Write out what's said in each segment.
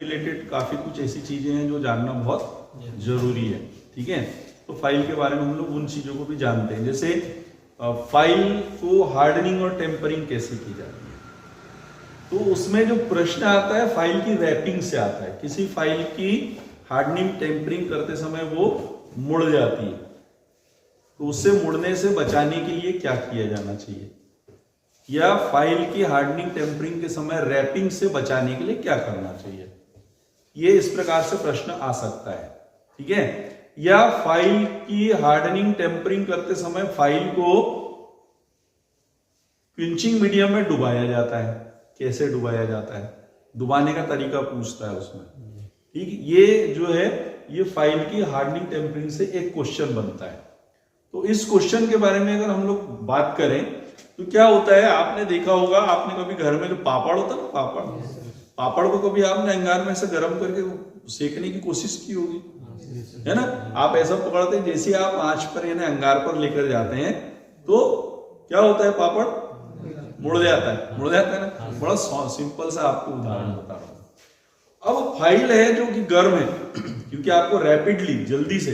Related काफी कुछ ऐसी चीजें हैं जो जानना बहुत जरूरी है। ठीक है, तो फाइल के बारे में हम लोग उन चीजों को भी जानते हैं, जैसे फाइल को हार्डनिंग और टेम्परिंग कैसे की जाती है। तो उसमें जो प्रश्न आता है फाइल की रैपिंग से आता है। किसी फाइल की हार्डनिंग टेम्परिंग करते समय वो मुड़ जाती है, तो उससे मुड़ने से बचाने के लिए क्या किया जाना चाहिए, या फाइल की हार्डनिंग टेम्परिंग के समय रैपिंग से बचाने के लिए क्या करना चाहिए। ये इस प्रकार से प्रश्न आ सकता है। ठीक है, या फाइल की हार्डनिंग टेम्परिंग करते समय फाइल को क्विंचिंग मीडियम में डुबाया जाता है, कैसे डुबाया जाता है, डुबाने का तरीका पूछता है उसमें। ठीक, ये जो है ये फाइल की हार्डनिंग टेम्परिंग से एक क्वेश्चन बनता है। तो इस क्वेश्चन के बारे में अगर हम लोग बात करें तो क्या होता है, आपने देखा होगा, आपने कभी घर में जो पापड़ होता है ना, पापड़ को कभी आपने अंगार में ऐसे गर्म करके सेकने की कोशिश की होगी, है ना। आप ऐसा पकड़ते हैं, जैसे आप आंच पर यानी अंगार पर लेकर जाते हैं तो क्या होता है, पापड़ मुड़ जाता है ना। बड़ा सिंपल सा आपको उदाहरण बता रहा हूं। अब फाइल है जो कि गर्म है, क्योंकि आपको रैपिडली जल्दी से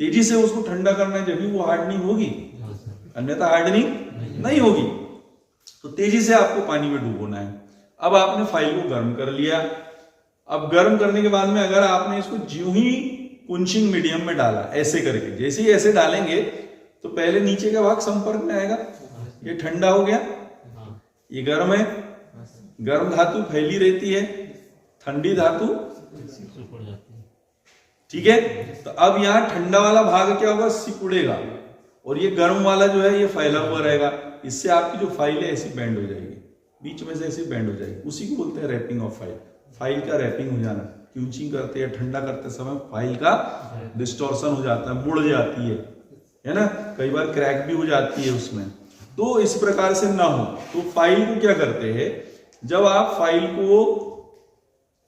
तेजी से उसको ठंडा करना है, जब भी वो हार्डनिंग होगी, अन्यथा हार्डनिंग नहीं होगी। तो तेजी से आपको पानी में डुबोना है। अब आपने फाइल को गर्म कर लिया। अब गर्म करने के बाद में अगर आपने इसको ज्यों ही कुंचिंग मीडियम में डाला, ऐसे करके, जैसे ही ऐसे डालेंगे तो पहले नीचे का भाग संपर्क में आएगा, ये ठंडा हो गया, ये गर्म है, गर्म धातु फैली रहती है, ठंडी धातु। ठीक है, तो अब यहां ठंडा वाला भाग क्या होगा, सिकुड़ेगा, और ये गर्म वाला जो है ये फैला हुआ रहेगा। इससे आपकी जो फाइल है ऐसी बैंड हो जाएगी, बीच में से ऐसी बैंड हो जाएगी। उसी को बोलते हैं रैपिंग ऑफ फाइल। फाइल का रैपिंग हो जाना, क्यूचिंग करते हैं, ठंडा करते समय फाइल का डिस्टॉर्शन हो जाता है, मुड़ जाती है ना, कई बार क्रैक भी हो जाती है उसमें। तो इस प्रकार से ना हो, तो फाइल को क्या करते हैं, जब आप फाइल को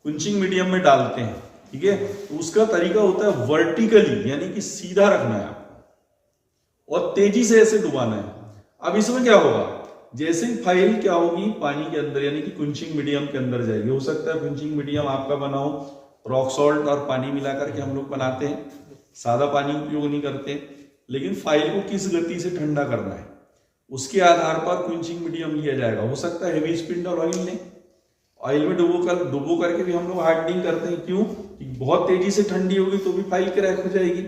कुंचिंग मीडियम में डालते हैं, ठीक है, तो उसका तरीका होता है वर्टिकली, यानी कि सीधा रखना है आपको और तेजी से ऐसे डुबाना है। अब इसमें क्या होगा, जैसे ही फाइल क्या होगी पानी के अंदर यानी कि कुंचिंग मीडियम के अंदर जाएगी। हो सकता है कुंचिंग मीडियम आपका बनाओ रॉक सॉल्ट और पानी मिलाकर के हम लोग बनाते हैं, सादा पानी उपयोग नहीं करते। लेकिन फाइल को किस गति से ठंडा करना है उसके आधार पर कुंचिंग मीडियम लिया जाएगा। हो सकता है हेवी स्पिंडल ऑयल लें, ऑयल में डुबो करके भी हम लोग हार्डनिंग करते हैं। क्यों, कि बहुत तेजी से ठंडी होगी तो भी फाइल क्रैक हो जाएगी,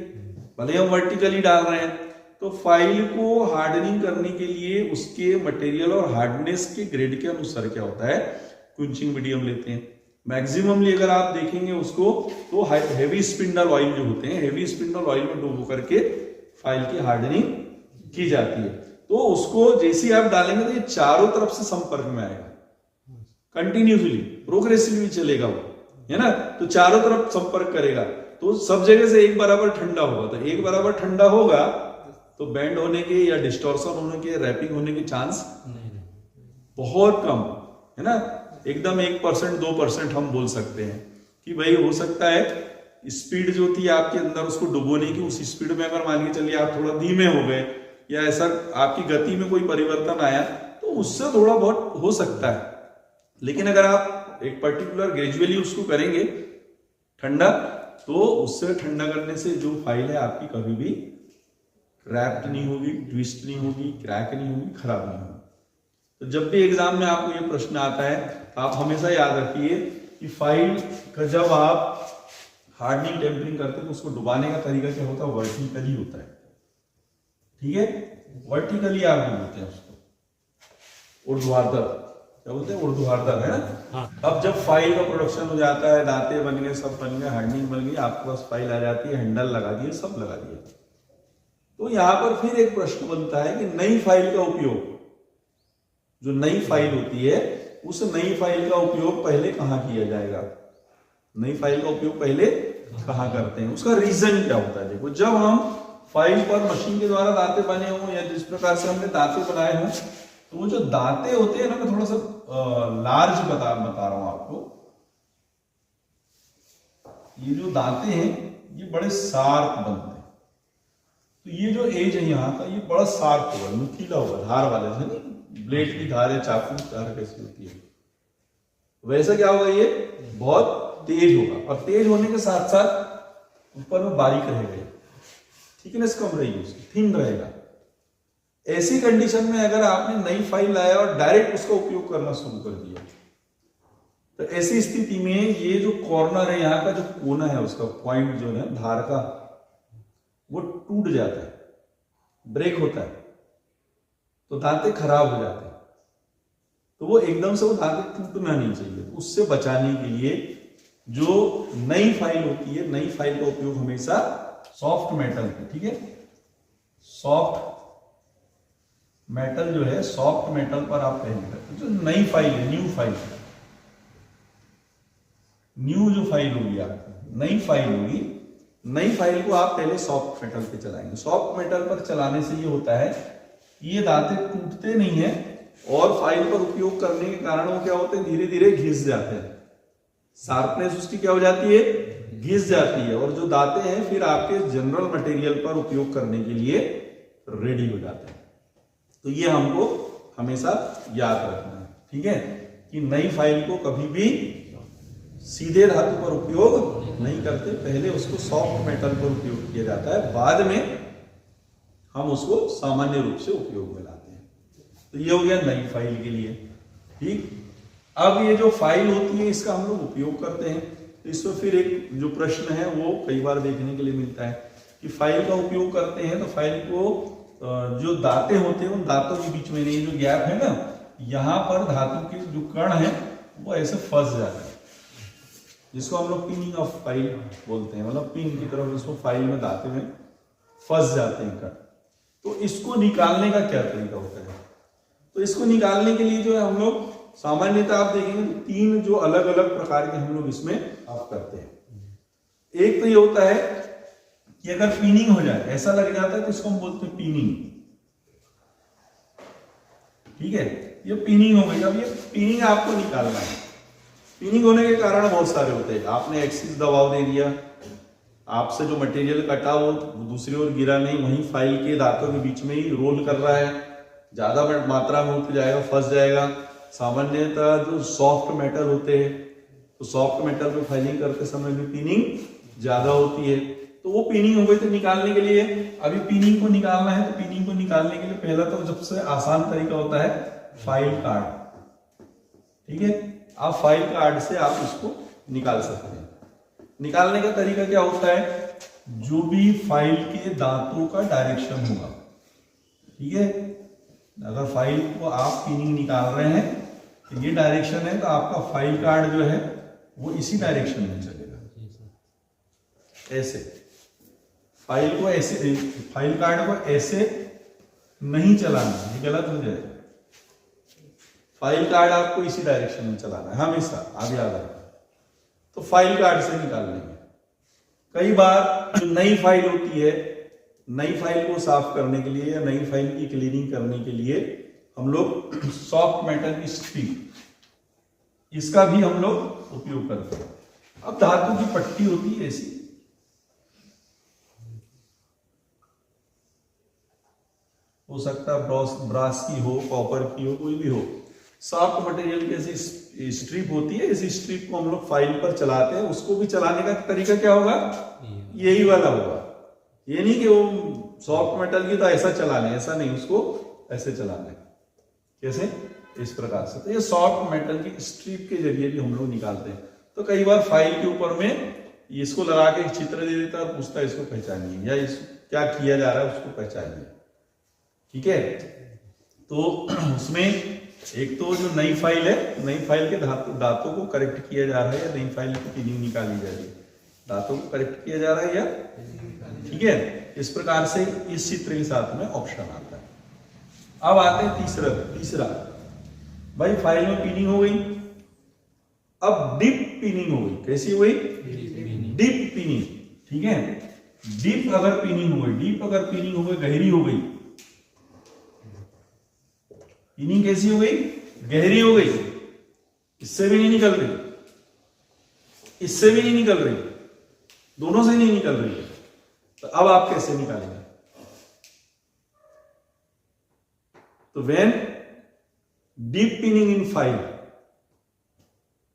भले हम वर्टिकली डाल रहे हैं। तो फाइल को हार्डनिंग करने के लिए उसके मटेरियल और हार्डनेस के ग्रेड के अनुसार क्या होता है, कुंचिंग मीडियम लेते हैं। मैक्सिममली अगर आप देखेंगे उसको तो हेवी स्पिंडल ऑयल जो होते हैं, हेवी स्पिंडल ऑयल में डुबो करके फाइल की हार्डनिंग की जाती है। तो उसको जैसे आप डालेंगे तो ये चारों तरफ से संपर्क में आएगा, कंटिन्यूसली प्रोग्रेसिवली चलेगा वो, है ना। तो चारों तरफ संपर्क करेगा, तो सब जगह से एक बराबर ठंडा होगा। तो एक बराबर ठंडा होगा तो बैंड होने के या डिस्टॉर्शन होने के, रैपिंग होने के चांस बहुत कम, है ना। एकदम 1% 2% हम बोल सकते हैं कि भाई हो सकता है स्पीड जो थी आपके अंदर उसको डुबोने की, उस स्पीड में अगर मान के चलिए आप थोड़ा धीमे हो गए या ऐसा आपकी गति में कोई परिवर्तन आया तो उससे थोड़ा बहुत हो सकता है। लेकिन अगर आप एक पर्टिकुलर ग्रेजुअली उसको करेंगे ठंडा, तो उससे ठंडा करने से जो फाइल है आपकी कभी भी रैप्ड नहीं होगी, ट्विस्ट नहीं होगी, क्रैक नहीं होगी, खराब नहीं होगी। तो जब भी एग्जाम में आपको ये प्रश्न आता है तो आप हमेशा याद रखिए कि फाइल का जब आप हार्डनिंग टेम्परिंग करते हैं तो उसको डुबाने का तरीका क्या होता है, वर्टिकली होता है। ठीक है, वर्टिकली आप डुबाते हैं उसको, ऊर्ध्वाधर क्या बोलते हैं, ऊर्ध्वाधर, है ना। अब जब फाइल का प्रोडक्शन हो जाता है, दांते बन गए, सब बन गए, हार्डनिंग बन गई, आपके पास फाइल आ जाती है, हैंडल लगा दिए, सब लगा दिए। तो यहां पर फिर एक प्रश्न बनता है कि नई फाइल का उपयोग, जो नई फाइल होती है उस नई फाइल का उपयोग पहले कहां किया जाएगा, नई फाइल का उपयोग पहले कहां करते हैं, उसका रीजन क्या होता है। देखो, जब हम फाइल पर मशीन के द्वारा दांते बने हों या जिस प्रकार से हमने दांते बनाए हों, तो वो जो दांते होते हैं ना, मैं थोड़ा सा लार्ज बता रहा हूं आपको। ये जो दांते हैं ये बड़े शार्प बनते हैं, तो ये जो एज है यहाँ का ये बड़ा शार्प होगा, नुकीला होगा, धार वाले से नहीं, ब्लेड की धार है, चाकू धार कैसी होती है, वैसा क्या होगा, ये बहुत तेज होगा, और तेज होने के साथ साथ ऊपर में बारीक रहेगा, थिकनेस कम रहेगी उसकी, थिन रहेगा। ऐसी कंडीशन में अगर आपने नई फाइल लाया और डायरेक्ट उसका उपयोग करना शुरू कर दिया, तो ऐसी स्थिति में ये जो कॉर्नर है, यहाँ का जो कोना है, उसका पॉइंट जो है धार का, वो टूट जाता है, ब्रेक होता है, तो दांते खराब हो जाते हैं। तो वो एकदम से वो दांते टूटना नहीं चाहिए। तो उससे बचाने के लिए जो नई फाइल होती है, नई फाइल का उपयोग हमेशा सॉफ्ट मेटल पे, ठीक है, सॉफ्ट मेटल जो है, सॉफ्ट मेटल पर आप पहले करते। जो नई फाइल है, न्यू फाइल, न्यू जो फाइल होगी आपकी, नई फाइल होगी, नई फाइल को आप पहले सॉफ्ट मेटल पे चलाएंगे। सॉफ्ट मेटल पर चलाने से ये होता है कि ये दांते टूटते नहीं है, और फाइल पर उपयोग करने के कारण वो क्या होते हैं, धीरे धीरे घिस जाते हैं, शार्पनेस उसकी क्या हो जाती है, घिस जाती है, और जो दांते हैं फिर आपके जनरल मटेरियल पर उपयोग करने के लिए रेडी हो जाते हैं। तो ये हमको हमेशा याद रखना है, ठीक है, कि नई फाइल को कभी भी सीधे धातु पर उपयोग नहीं करते, पहले उसको सॉफ्ट मेटल पर उपयोग किया जाता है, बाद में हम उसको सामान्य रूप से उपयोग में लाते हैं। तो ये हो गया नई फाइल के लिए, ठीक। अब ये जो फाइल होती है, इसका हम लोग उपयोग करते हैं, तो इसमें फिर एक जो प्रश्न है वो कई बार देखने के लिए मिलता है कि फाइल का उपयोग करते हैं तो फाइल को जो दांते होते हैं, उन दांतों के बीच में ये जो गैप है ना, यहाँ पर धातु के जो कण है वो ऐसे फंस जाते हैं, जिसको हम लोग पिनिंग ऑफ फाइल बोलते हैं, मतलब पिन की तरफ इसको फाइल में दांते में फंस जाते हैं कण। तो इसको निकालने का क्या तरीका होता है? तो इसको निकालने के लिए जो है हम लोग सामान्यतः आप देखेंगे तो तीन जो अलग अलग प्रकार के हम लोग इसमें आप करते हैं। एक तो ये होता है कि अगर पिनिंग हो जाए, ऐसा लग जाता है, तो इसको हम बोलते हैं पिनिंग, ठीक है, ये पिनिंग हो गई। अब ये पिनिंग आपको निकालना है। पिनिंग होने के कारण बहुत सारे होते हैं। आपने एक्सिस दबाव दे दिया, आपसे जो मटेरियल कटा वो दूसरी ओर गिरा नहीं, वहीं फाइल के दांतों के बीच में ही रोल कर रहा है, ज्यादा मात्रा में उठ जाएगा, फंस जाएगा। सामान्यतः जो सॉफ्ट मेटल होते हैं, तो सॉफ्ट मेटल पे फाइलिंग करते समय भी पिनिंग ज्यादा होती है, तो वो पिनिंग हो गई। तो निकालने के लिए, अभी पिनिंग को निकालना है, तो पिनिंग को निकालने के लिए पहला तो सबसे आसान तरीका होता है फाइल कार्ड, ठीक है। आप फाइल कार्ड से आप उसको निकाल सकते हैं। निकालने का तरीका क्या होता है, जो भी फाइल के दांतों का डायरेक्शन होगा, ठीक है, अगर फाइल को आप पिनिंग निकाल रहे हैं तो ये डायरेक्शन है, तो आपका फाइल कार्ड जो है वो इसी डायरेक्शन में चलेगा, ऐसे। फाइल को ऐसे, फाइल कार्ड को ऐसे नहीं चलाना, ये गलत हो जाएगा। फाइल कार्ड आपको इसी डायरेक्शन में चलाना है हमेशा, आप याद रखें। तो फाइल कार्ड से निकाल लेंगे। कई बार जो नई फाइल होती है, नई फाइल को साफ करने के लिए या नई फाइल की क्लीनिंग करने के लिए हम लोग सॉफ्ट मेटल की स्ट्रिप, इसका भी हम लोग उपयोग करते हैं। अब धातु की पट्टी होती है ऐसी, हो सकता है ब्रास की हो, कॉपर की हो, कोई भी हो। सॉफ्ट मटेरियल की ऐसी स्ट्रिप होती है, इसी स्ट्रिप को हम लोग फाइल पर चलाते हैं। उसको भी चलाने का तरीका क्या होगा, यही वाला होगा। ये नहीं कि वो सॉफ्ट मेटल की तो ऐसा चलाना है, ऐसा नहीं, उसको ऐसे चलाना है। कैसे? इस प्रकार से। तो ये सॉफ्ट मेटल की स्ट्रिप के जरिए भी हम लोग निकालते हैं। तो कई बार फाइल के ऊपर में इसको लगा के चित्र दे देता है और पूछता है इसको पहचानिए, या इस क्या किया जा रहा है उसको पहचानिए, ठीक है। तो उसमें एक तो जो नई फाइल है, नई फाइल के दांतों को करेक्ट किया जा रहा है, या नई फाइल की पिनिंग निकाली जा रही है, दांतों को करेक्ट किया जा रहा है, या ठीक है। इस प्रकार से इस चित्र के साथ में ऑप्शन आता है। अब आते हैं तीसरा भाई, फाइल में पिनिंग हो गई, अब डीप पिनिंग हो गई। कैसी हुई? डीप पिनिंग, ठीक है। डीप अगर पिनिंग हो गई, डीप अगर पिनिंग हो गई, गहरी हो गई, पिनिंग कैसी हो गई? गहरी हो गई, इससे भी नहीं निकल रही, इससे भी नहीं निकल रही, दोनों से नहीं निकल रही है, तो अब आप कैसे निकालेंगे? तो when deep pinning in file,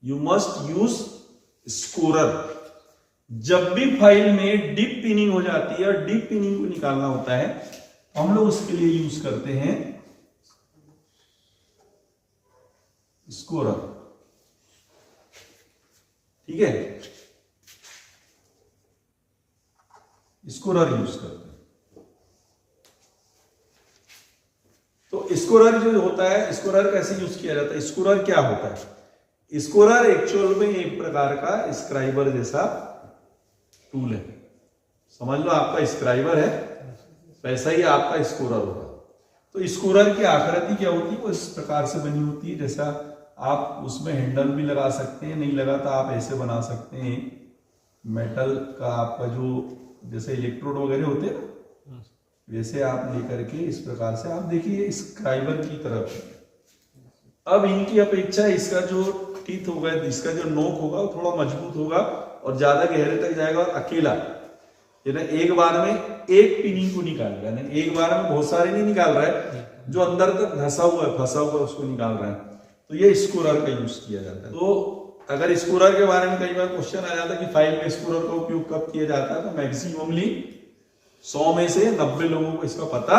you must use scorer. जब भी फाइल में डीप पिनिंग हो जाती है और डीप पिनिंग को निकालना होता है तो हम लोग उसके लिए यूज करते हैं स्कोरर। ठीक है, स्कोरर यूज करते हैं। तो स्कोरर जो होता है, स्कोरर कैसे यूज किया जाता है? स्कोरर क्या होता है? स्कोरर एक्चुअल में एक प्रकार का स्क्राइबर जैसा टूल है। समझ लो आपका स्क्राइबर है, वैसा ही आपका स्कोरर होगा। तो स्कोरर की आकृति क्या होती है? वो इस प्रकार से बनी होती है, जैसा आप उसमें हैंडल भी लगा सकते हैं, नहीं लगा तो आप ऐसे बना सकते हैं। मेटल का आपका जो जैसे इलेक्ट्रोड वगैरह होते हैं ना, वैसे आप लेकर के इस प्रकार से आप देखिए स्क्राइबर की तरफ। अब इनकी अपेक्षा इसका जो टीथ होगा, इसका जो नोक होगा वो थोड़ा मजबूत होगा और ज्यादा गहरे तक जाएगा और अकेला एक बार में एक पिनिंग को निकालेगा, नहीं एक बार में बहुत सारे नहीं निकाल रहा है, जो अंदर तक धंसा हुआ है, फंसा हुआ है, उसको निकाल रहा है। तो ये स्कोरर का यूज किया जाता है। तो अगर स्कोरर के बारे में कई बार क्वेश्चन आ जाता है कि फाइल में स्कोरर का उपयोग कब किया जाता है, तो मैक्सिममली 100 में से 90 लोगों को इसका पता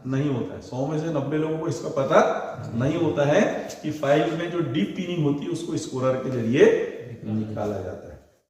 नहीं होता है। 100 में से 90 लोगों को इसका पता नहीं होता है कि फाइल में जो डीप पिनिंग होती है उसको स्कोरर के जरिए निकाला जाता है।